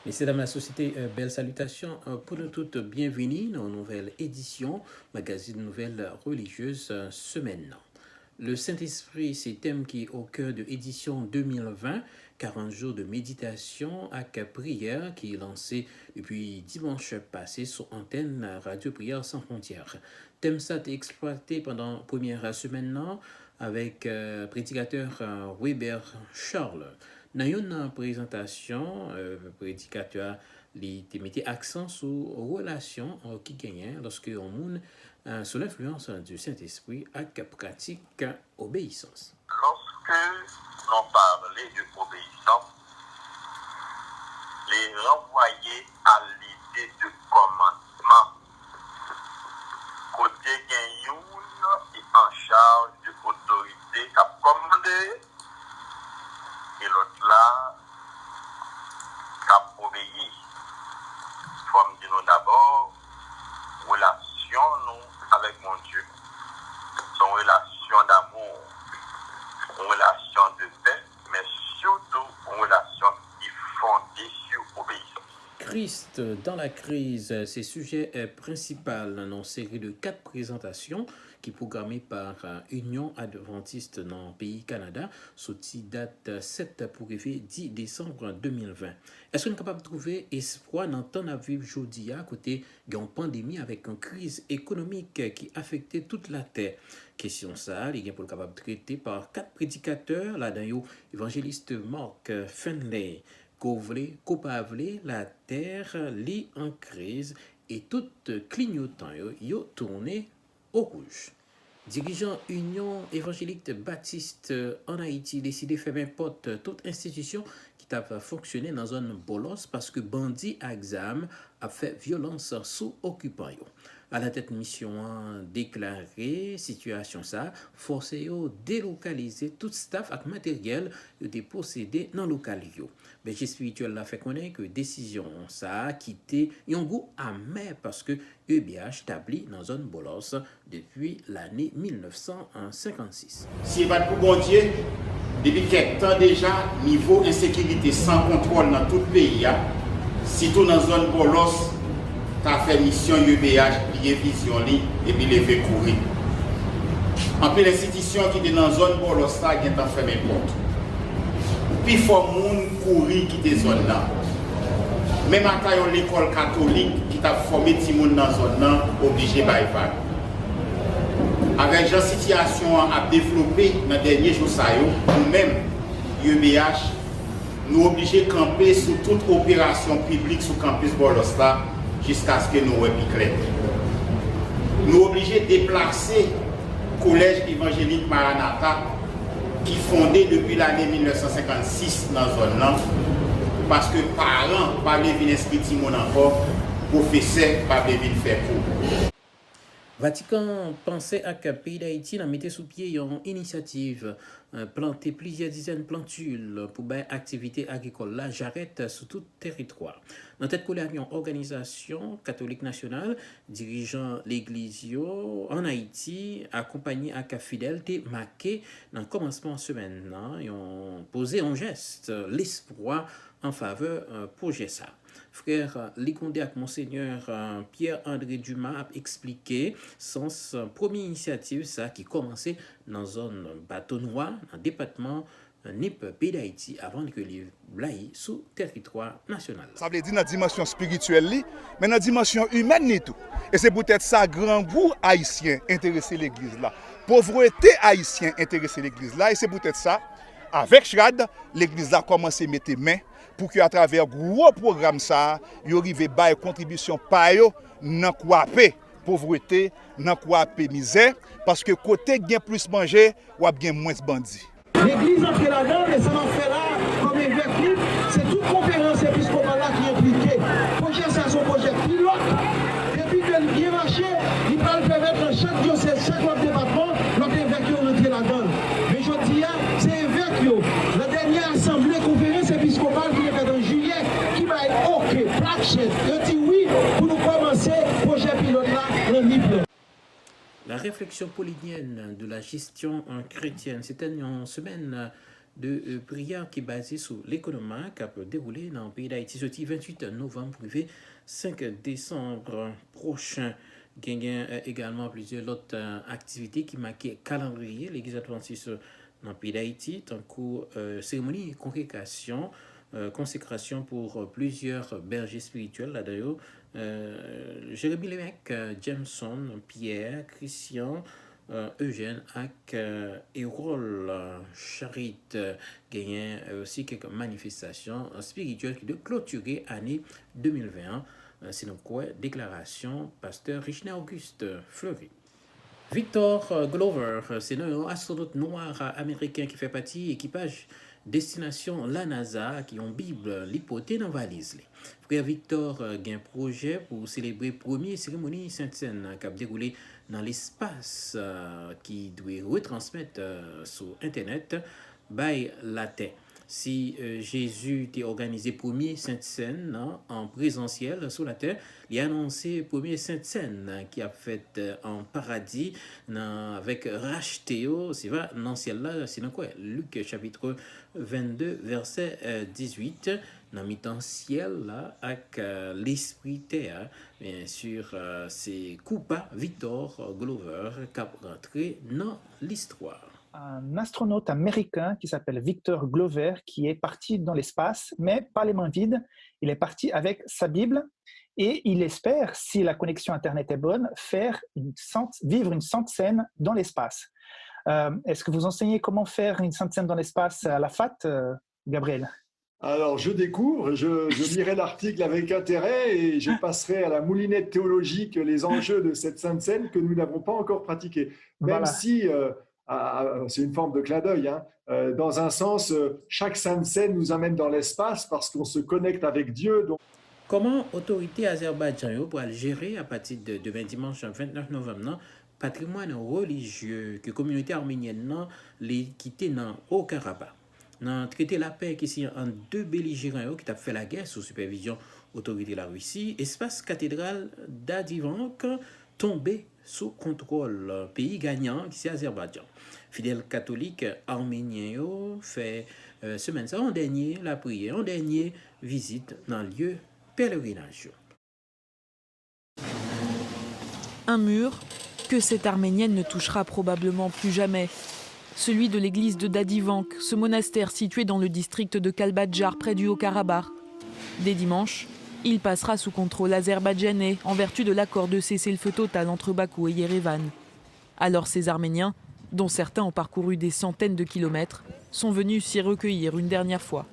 Messieurs, dames, la société, belle salutation pour nous toutes. Bienvenue dans une nouvelle édition, magazine nouvelle religieuse semaine. Le Saint-Esprit, c'est thème qui est au cœur de l'édition 2020, 40 jours de méditation avec prière qui est lancé depuis dimanche passé sur antenne Radio Prière sans frontières. Thème ça est exploité pendant la première semaine avec prédicateur Weber Charles. Dans une présentation, le prédicateur mettait accent sur relation qui gagne lorsque on monde sous l'influence du Saint-Esprit avec pratique obéissance. Lorsque l'on parlait de obéissance, les renvoyer à l'idée de commandement. Côté Genyoun est en charge de l'autorité qui a commandé et l'autre là qui a obéi. Comme dit nous d'abord, relation nous avec mon Dieu, son relation d'amour, une relation de paix, mais surtout une relation qui est fondée sur obéissance. Christ dans la crise, c'est sujet principal dans une série de 4 présentations qui est programmée par Union Adventiste dans le pays Canada, sortie date 7 pour arriver 10 décembre 2020. Est-ce qu'on est capable de trouver espoir dans le temps à vivre aujourd'hui à côté d'une pandémie avec une crise économique qui affectait toute la terre? Question ça, les gens pour le capable de traiter par 4 prédicateurs, là-dedans, évangéliste Mark Finlay. Coupable, la terre lit en crise et tout clignotant yo tourné au rouge. Dirigeant Union évangélique Baptiste en Haïti décidé de faire n'importe toute institution qui a fonctionné dans une bolos parce que bandit à examen a fait violence sous occupant yo. À la tête mission déclaré situation ça forcé yo délocaliser tout staff avec matériel de possédé dans local yo. Berger spirituel la fait connaître que décision ça a quitté un goût amer parce que EBH établi dans zone bolos depuis l'année 1956. Si pas pour bon Dieu, depuis quelque temps déjà, niveau insécurité sans contrôle dans tout le pays, surtout dans la zone bolos, tu as fait mission UBH, plier vision et puis lever courir. En plus, l'institution qui est dans la zone bolos, ça qui est en fermé porte. Puis il faut courir qui est zone là. Même à l'école catholique qui t'a formé des gens dans la zone là, obligé de faire. Avec la situation à développer dans les derniers jours, nous-mêmes, UBH, nous obligés de camper sur toute opération publique sur le campus Bolosta jusqu'à ce que nous soyons clairs. Nous obligés de déplacer le collège évangélique Maranatha qui est fondé depuis l'année 1956 dans la zone là, parce que parents ne peuvent pas venir inscrire encore, professeurs ne peuvent pas venir faire cours. Vatican pensait à que le pays d'Haïti a mis sous pied une initiative, planter plusieurs dizaines de plantules pour faire activité agricole. Là, j'arrête sur tout territoire. Dans cette colère, une organisation catholique nationale dirigeant l'église en Haïti, accompagné à la fidélité marqué dans le commencement de semaine. Ils ont posé un geste, l'espoir en faveur projet ça. Frère Ligondé avec Monseigneur Pierre-André Dumas a expliqué sens première initiative ça qui commençait dans la zone Bateau-Noir, dans le département NIP pays d'Haïti avant que les blaye sous territoire national. Ça veut dire dans la dimension spirituelle, mais dans la dimension humaine tout. Et c'est peut-être ça grand goût haïtien intéressé l'église là. Pauvreté haïtien intéressé l'église là et c'est peut-être ça. Avec Chrad, l'église a commencé à mettre main pour qu'à travers gros programme ça, yo rive bail contribution pa yo nan kwape pauvreté, nan kwape misère parce que côté gain plus manger ou gain moins bandit. L'église entre là-dedans, mais ça m'a fait là comme effectif, c'est toute conférence épiscopale là qui est impliquée. Projet ça son projet pilote. Depuis que le bien marché, il va le permettre dans chaque diocèse, chaque département, notre évêque rentrer là-dedans. Mais je dis, c'est évêque, la dernière assemblée conférence épiscopale qui est faite en juillet, qui va être OK, plaquette. Je dis oui pour nous commencer le projet pilote là, le livre. La réflexion paulinienne de la gestion chrétienne, c'était une semaine de prière qui est basé sur l'économie qui a déroulé dans le pays d'Haïti ce 28 novembre privé 5 décembre prochain. Il y a également plusieurs autres activités qui marquent le calendrier l'église adventiste dans le pays d'Haïti, tant que cérémonie et congrégation, consécration pour plusieurs bergers spirituels là d'ailleurs. Jérémy Lévesque, Jameson, Pierre, Christian, Eugène ak Erol Charit gagné aussi quelques manifestations spirituelles qui de clôturer année 2021. C'est donc quoi déclaration pasteur Richner Auguste Fleury. Victor Glover, c'est un astronaute noir américain qui fait partie de l'équipage destination la NASA qui ont Bible l'hypothèse dans valise. Frère Victor a un projet pour célébrer la première cérémonie Sainte-Seine qui a déroulé dans l'espace qui doit retransmettre sur Internet by la Terre. Si Jésus a organisé premier Sainte-Seine en présentiel sur la terre, il a annoncé premier Sainte-Seine qui a fait en paradis avec rachetéo, c'est vrai, dans le ciel là, c'est dans quoi? Luc chapitre 22 verset 18, dans le mi-temps ciel là, avec l'esprit terre, bien sûr, c'est Coupa Victor Glover qui a rentré dans l'histoire. Un astronaute américain qui s'appelle Victor Glover qui est parti dans l'espace, mais pas les mains vides. Il est parti avec sa Bible et il espère, si la connexion Internet est bonne, vivre une sainte scène dans l'espace. Est-ce que vous enseignez comment faire une sainte scène dans l'espace à la FAT, Gabriel? Alors, je découvre, je lirai l'article avec intérêt et je passerai à la moulinette théologique les enjeux de cette sainte scène que nous n'avons pas encore pratiquée. Même voilà. Si... c'est une forme de clin d'œil. Dans un sens, chaque sainte scène nous amène dans l'espace parce qu'on se connecte avec Dieu. Donc... Comment l'autorité azerbaïdjanaise pour gérer à partir de demain dimanche 29 novembre patrimoine religieux que la communauté arménienne les quitté dans Haut-Karabakh. Dans traité la paix qui est en deux belligérants qui ont fait la guerre sous supervision autorité de la Russie, espace cathédrale d'Adivank tombé sous contrôle pays gagnant qui c'est Azerbaïdjan. Fidèles catholiques arméniens fait semaine ça en dernier la prière, en dernier visite dans le lieu pèlerinage. Un mur que cette arménienne ne touchera probablement plus jamais. Celui de l'église de Dadivank, ce monastère situé dans le district de Kalbadjar près du Haut-Karabakh. Dès dimanche, il passera sous contrôle azerbaïdjanais en vertu de l'accord de cessez-le-feu total entre Bakou et Yerevan. Alors ces Arméniens, dont certains ont parcouru des centaines de kilomètres, sont venus s'y recueillir une dernière fois.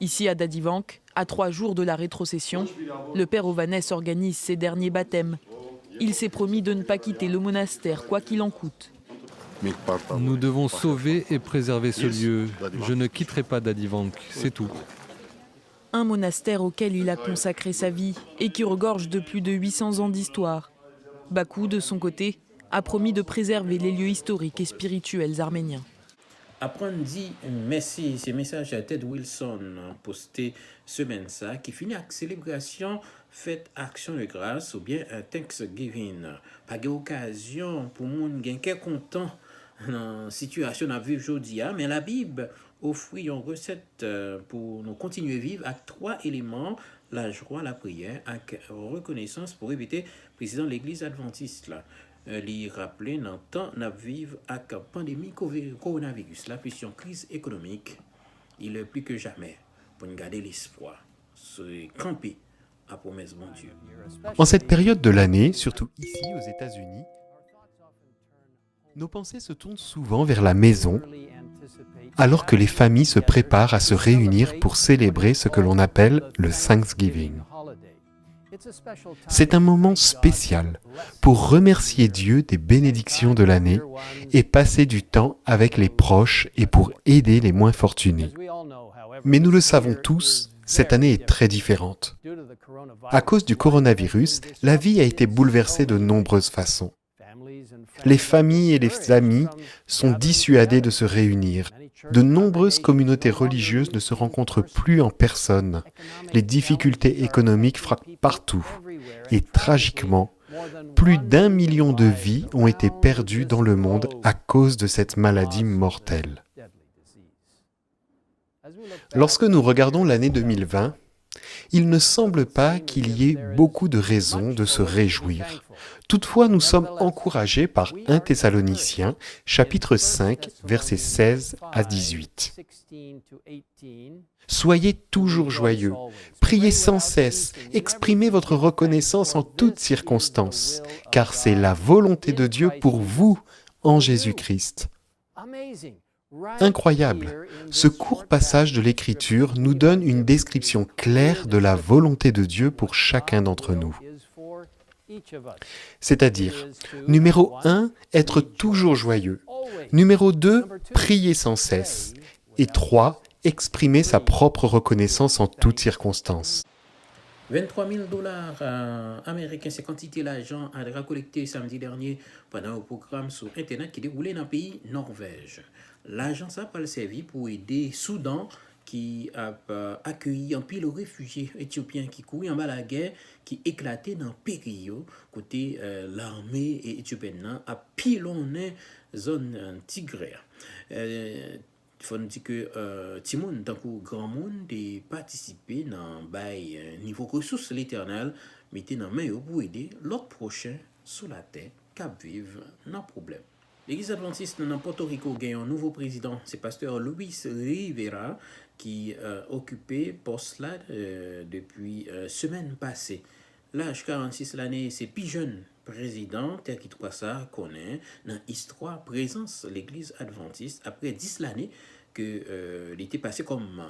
Ici à Dadivank, à 3 jours de la rétrocession, le père Ovanès organise ses derniers baptêmes. Il s'est promis de ne pas quitter le monastère quoi qu'il en coûte. Nous devons sauver et préserver ce lieu. Je ne quitterai pas Dadivank, c'est tout. Un monastère auquel il a consacré sa vie et qui regorge de plus de 800 ans d'histoire. Bakou, de son côté, a promis de préserver les lieux historiques et spirituels arméniens. Apprendre dit merci, ces messages à Ted Wilson posté semaine ça qui finit avec célébration fête action de grâce ou bien un Thanksgiving. Pas d'occasion pour moun gen content dans situation à vivre aujourd'hui, mais la Bible offre une recette pour nous continuer à vivre avec 3 éléments, la joie, la prière, avec reconnaissance pour éviter le président de l'église adventiste là. Li rappelé dans temps n'a vivre avec la pandémie coronavirus, la pression crise économique, il est plus que jamais pour nous garder l'espoir, se camper à promesse bon Dieu. En cette période de l'année, surtout ici aux États-Unis, nos pensées se tournent souvent vers la maison, alors que les familles se préparent à se réunir pour célébrer ce que l'on appelle le Thanksgiving. C'est un moment spécial pour remercier Dieu des bénédictions de l'année et passer du temps avec les proches et pour aider les moins fortunés. Mais nous le savons tous, cette année est très différente. À cause du coronavirus, la vie a été bouleversée de nombreuses façons. Les familles et les amis sont dissuadés de se réunir. De nombreuses communautés religieuses ne se rencontrent plus en personne. Les difficultés économiques frappent partout. Et tragiquement, plus d'1 million de vies ont été perdues dans le monde à cause de cette maladie mortelle. Lorsque nous regardons l'année 2020, il ne semble pas qu'il y ait beaucoup de raisons de se réjouir. Toutefois, nous sommes encouragés par 1 Thessaloniciens, chapitre 5, versets 16 à 18. Soyez toujours joyeux, priez sans cesse, exprimez votre reconnaissance en toutes circonstances, car c'est la volonté de Dieu pour vous en Jésus-Christ. Incroyable, ce court passage de l'Écriture nous donne une description claire de la volonté de Dieu pour chacun d'entre nous. C'est-à-dire, numéro 1, être toujours joyeux. Numéro 2, prier sans cesse. Et 3, exprimer sa propre reconnaissance en toutes circonstances. 23 000 $ américains, c'est quantité d'argent à récolter samedi dernier pendant un programme sur Internet qui déroulait dans le pays Norvège. L'argent, ça va servir pour aider Soudan qui a accueilli un pile réfugiés éthiopiens qui couraient en bas la guerre, qui éclatait dans le pays, côté l'armée éthiopienne a pilonné zone Tigray. Il faut nous dire que Timoun, tant que grand monde, a participé dans le niveau ressources l'éternel, mettez dans main pour aider l'autre prochain sous la terre qui vivent dans le problème. L'Église adventiste dans Porto Rico gagne un nouveau président, c'est pasteur Luis Rivera qui occupé poste là depuis semaine passée. L'âge 46 l'année, c'est plus jeune président, tel qui trouve ça connaît dans l'histoire présence l'Église adventiste après 10 l'année que il était passé comme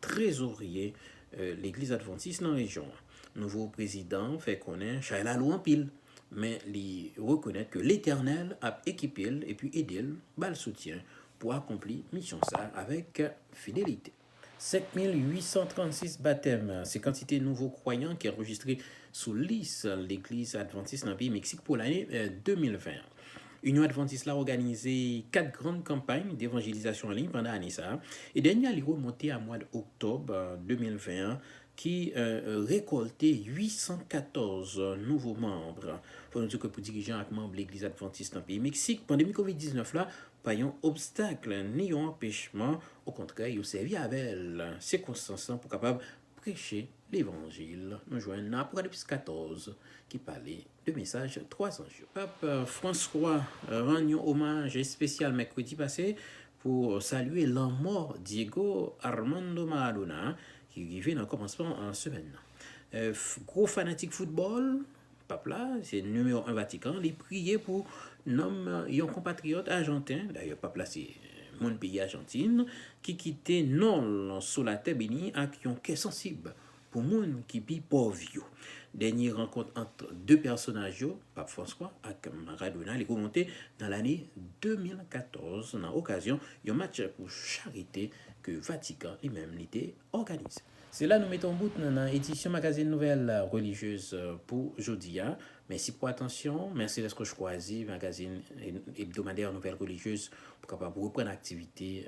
trésorier l'Église adventiste dans la région. Nouveau président fait connaître Chaila Lou en pile. Mais il reconnaît que l'Éternel a équipé et puis aidé le soutien pour accomplir mission ça avec fidélité. 5836 baptêmes, c'est quantité de nouveaux croyants qui est enregistré sous liste l'Église adventiste dans le pays Mexique pour l'année 2020. Union adventiste a organisé 4 grandes campagnes d'évangélisation en ligne pendant l'année ça. Et dernière est remonté à mois d'octobre 2021 qui récolté 814 nouveaux membres. Il faut nous dire que pour diriger un membre de l'Église adventiste dans le pays Mexique, pandémie COVID-19 là, pas un obstacle ni un empêchement, au contraire, il a servi avec circonstances pour capable prêcher l'évangile. Nous joignons Apocalypse 14 qui parlait de message 300 jours. Pape François rend un hommage spécial mercredi passé pour saluer la mort Diego Armando Maradona qui vivait dans le commencement en semaine. Gros fanatique football, pape là, c'est numéro 1 Vatican, il priait pour nom un compatriote argentin, d'ailleurs pape là c'est mon pays Argentine, qui quittait non sous la terre bénie à qui ont cœur sensible pour moun qui vit pauvre. Dernière rencontre entre deux personnages, pape François et Maradona, il est remonté dans l'année 2014 dans l'occasion d'un match pour charité que Vatican lui-même l'était organisé. C'est là que nous mettons bout dans l'édition magazine nouvelle religieuse pour aujourd'hui. Merci pour l'attention. Merci d'être choisi magazine hebdomadaire nouvelle religieuse pour capable reprendre l'activité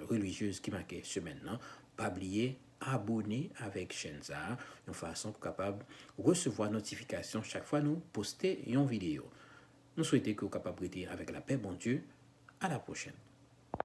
religieuse qui marquait semaine. Pas oublier abonner avec chaîne ça, de façon pour capable recevoir notification chaque fois nous poster une vidéo. Nous souhaitons que vous capable avec la paix bon Dieu. À la prochaine.